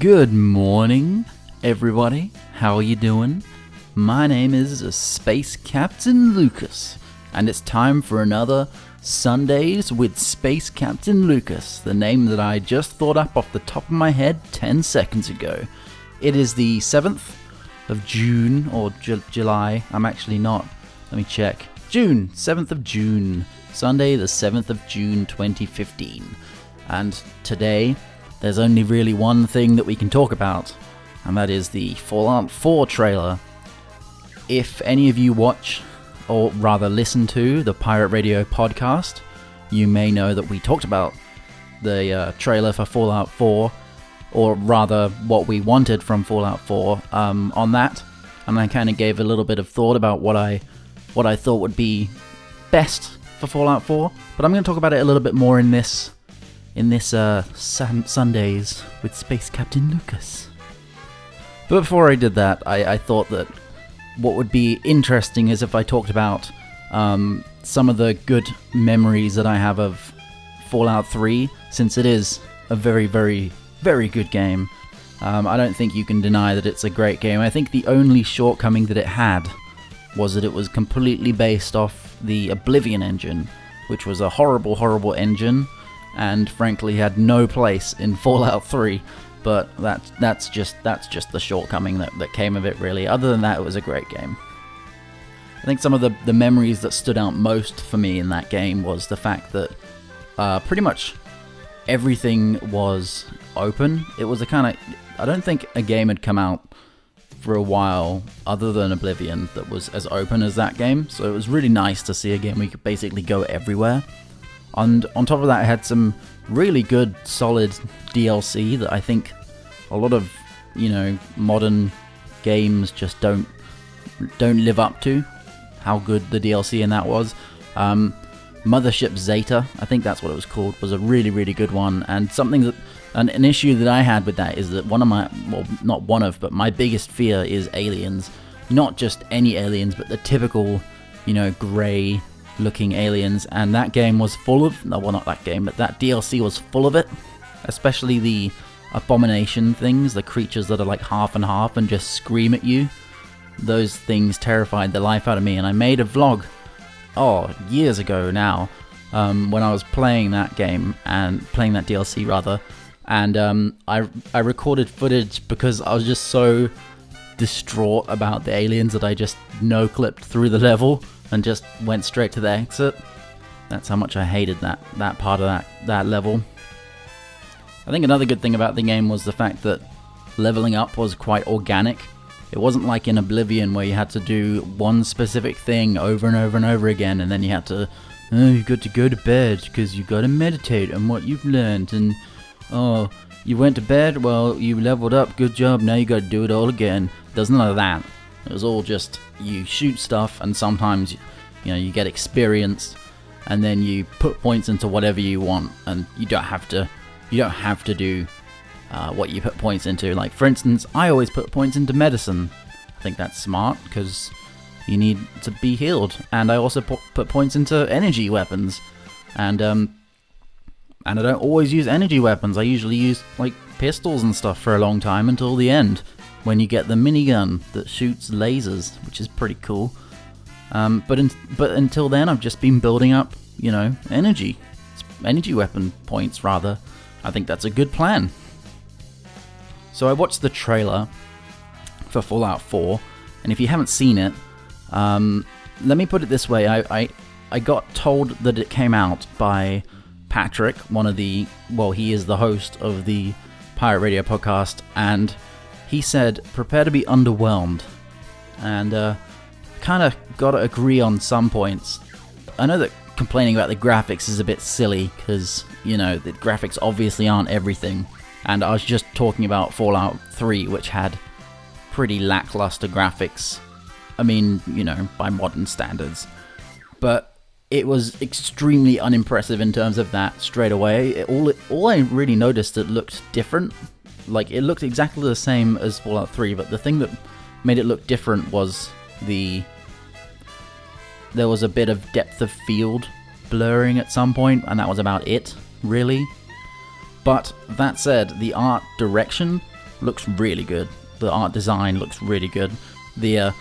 Good morning, everybody. How are you doing? My name is Space Captain Lucas, and it's time for another Sundays with Space Captain Lucas, the name that I just thought up off the top of my head 10 seconds ago. It is the 7th of June, or July. I'm actually not. Let me check. June, 7th of June. Sunday, the 7th of June, 2015. And today, there's only really one thing that we can talk about, and that is the Fallout 4 trailer. If any of you watch, or rather listen to, the Pirate Radio podcast, you may know that we talked about the trailer for Fallout 4, or rather what we wanted from Fallout 4 on that, and I kind of gave a little bit of thought about what I thought would be best for Fallout 4, but I'm going to talk about it a little bit more in this Sundays with Space Captain Lucas. But before I did that, I thought that what would be interesting is if I talked about some of the good memories that I have of Fallout 3, since it is a very, very, very good game. I don't think you can deny that it's a great game. I think the only shortcoming that it had was that it was completely based off the Oblivion engine, which was a horrible, horrible engine, and frankly had no place in Fallout 3, but that's just the shortcoming that came of it, really. Other than that, it was a great game. I think some of the memories that stood out most for me in that game was the fact that pretty much everything was open. It was a kind of... I don't think a game had come out for a while other than Oblivion that was as open as that game, so it was really nice to see a game where you could basically go everywhere. And on top of that, it had some really good, solid DLC that I think a lot of, modern games just don't live up to. How good the DLC in that was. Mothership Zeta, I think that's what it was called, was a really, really good one. And something that, an issue that I had with that is that my biggest fear is aliens. Not just any aliens, but the typical, grey looking aliens, and that game was full of, not that game, but that DLC was full of it, especially the abomination things, the creatures that are like half and half and just scream at you. Those things terrified the life out of me, and I made a vlog, years ago now, when I was playing that game, and playing that DLC rather, and I recorded footage because I was just so distraught about the aliens that I just no-clipped through the level and just went straight to the exit. That's how much I hated that part of that level. I think another good thing about the game was the fact that leveling up was quite organic. It wasn't like in Oblivion where you had to do one specific thing over and over and over again, and then you had to, you got to go to bed because you got to meditate on what you've learned, and you went to bed, well, you leveled up, good job, now you got to do it all again. There's none of that. It was all just, you shoot stuff, and sometimes, you get experience, and then you put points into whatever you want, and you don't have to do what you put points into. Like, for instance, I always put points into medicine. I think that's smart, because you need to be healed. And I also put points into energy weapons. And I don't always use energy weapons. I usually use, like, pistols and stuff for a long time until the end, when you get the minigun that shoots lasers, which is pretty cool. But until then, I've just been building up, energy weapon points, rather. I think that's a good plan. So I watched the trailer for Fallout 4, and if you haven't seen it, let me put it this way. I got told that it came out by Patrick, he is the host of the Pirate Radio podcast, and he said, prepare to be underwhelmed. And kind of got to agree on some points. I know that complaining about the graphics is a bit silly, because, the graphics obviously aren't everything. And I was just talking about Fallout 3, which had pretty lackluster graphics. I mean, by modern standards. But it was extremely unimpressive in terms of that straight away. All I really noticed, it looked different. Like, it looked exactly the same as Fallout 3, but the thing that made it look different was there was a bit of depth of field blurring at some point, and that was about it, really. But that said, the art direction looks really good. The art design looks really good. The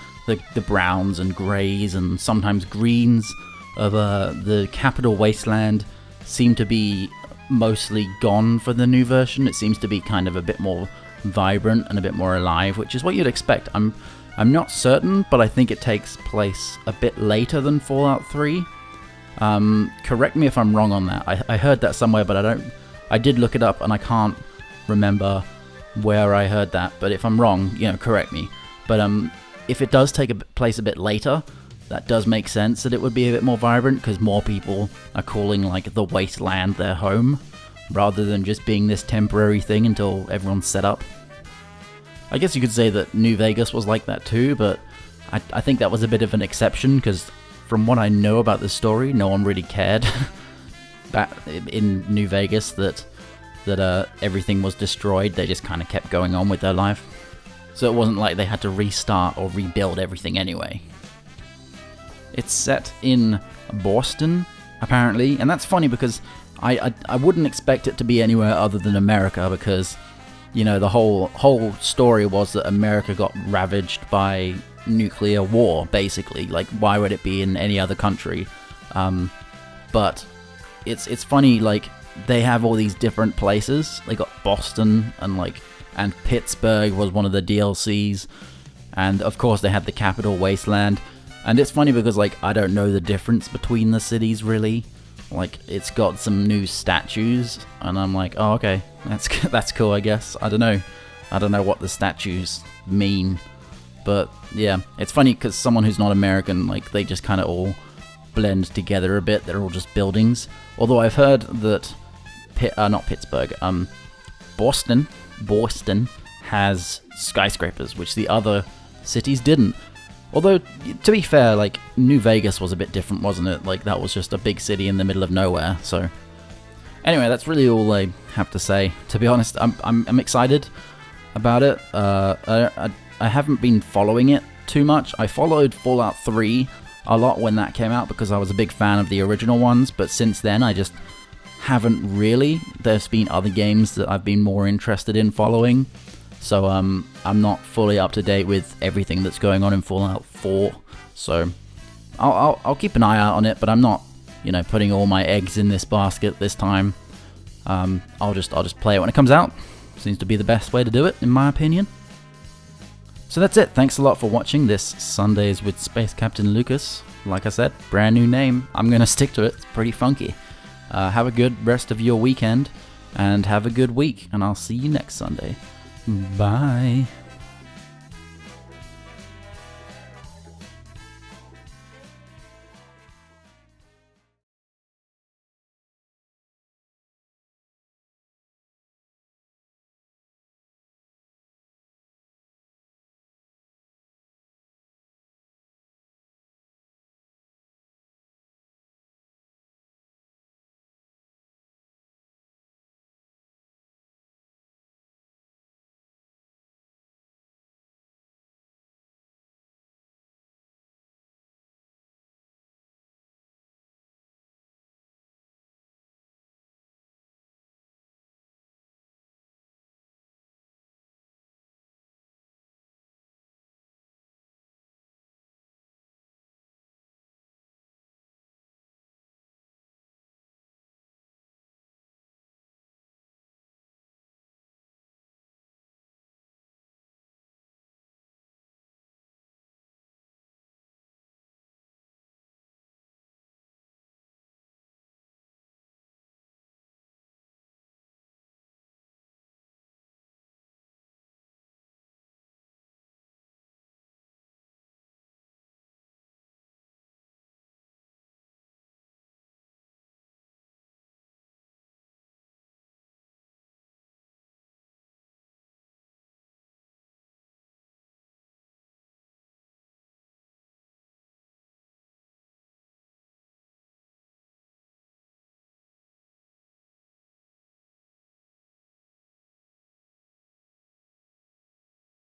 browns and greys and sometimes greens of the capital wasteland seem to be mostly gone for the new version. It seems to be kind of a bit more vibrant and a bit more alive, which is what you'd expect. I'm not certain, but I think it takes place a bit later than Fallout 3. Correct me if I'm wrong on that. I heard that somewhere, but I did look it up and I can't remember where I heard that. But if I'm wrong, correct me. But if it does take place a bit later, that does make sense that it would be a bit more vibrant, because more people are calling like the wasteland their home, rather than just being this temporary thing until everyone's set up. I guess you could say that New Vegas was like that too, but I think that was a bit of an exception, because from what I know about the story, no one really cared back in New Vegas that everything was destroyed. They just kind of kept going on with their life. So it wasn't like they had to restart or rebuild everything anyway. It's set in Boston, apparently, and that's funny because I wouldn't expect it to be anywhere other than America, because the whole story was that America got ravaged by nuclear war, basically. Like, why would it be in any other country? But it's funny, like, they have all these different places. They got Boston and Pittsburgh was one of the DLCs, and of course they had the Capital Wasteland. And it's funny because, like, I don't know the difference between the cities, really. Like, it's got some new statues, and I'm like, oh, okay, that's cool, I guess. I don't know what the statues mean, but yeah, it's funny because someone who's not American, like, they just kind of all blend together a bit. They're all just buildings. Although I've heard that not Pittsburgh, Boston has skyscrapers, which the other cities didn't. Although, to be fair, like, New Vegas was a bit different, wasn't it? Like, that was just a big city in the middle of nowhere, so... Anyway, that's really all I have to say. To be honest, I'm excited about it. I haven't been following it too much. I followed Fallout 3 a lot when that came out because I was a big fan of the original ones, but since then I just haven't really. There's been other games that I've been more interested in following. So I'm not fully up to date with everything that's going on in Fallout 4. So I'll keep an eye out on it, but I'm not, putting all my eggs in this basket this time. I'll just play it when it comes out. Seems to be the best way to do it, in my opinion. So that's it. Thanks a lot for watching this Sundays with Space Captain Lucas. Like I said, brand new name. I'm gonna stick to it. It's pretty funky. Have a good rest of your weekend, and have a good week, and I'll see you next Sunday. Bye.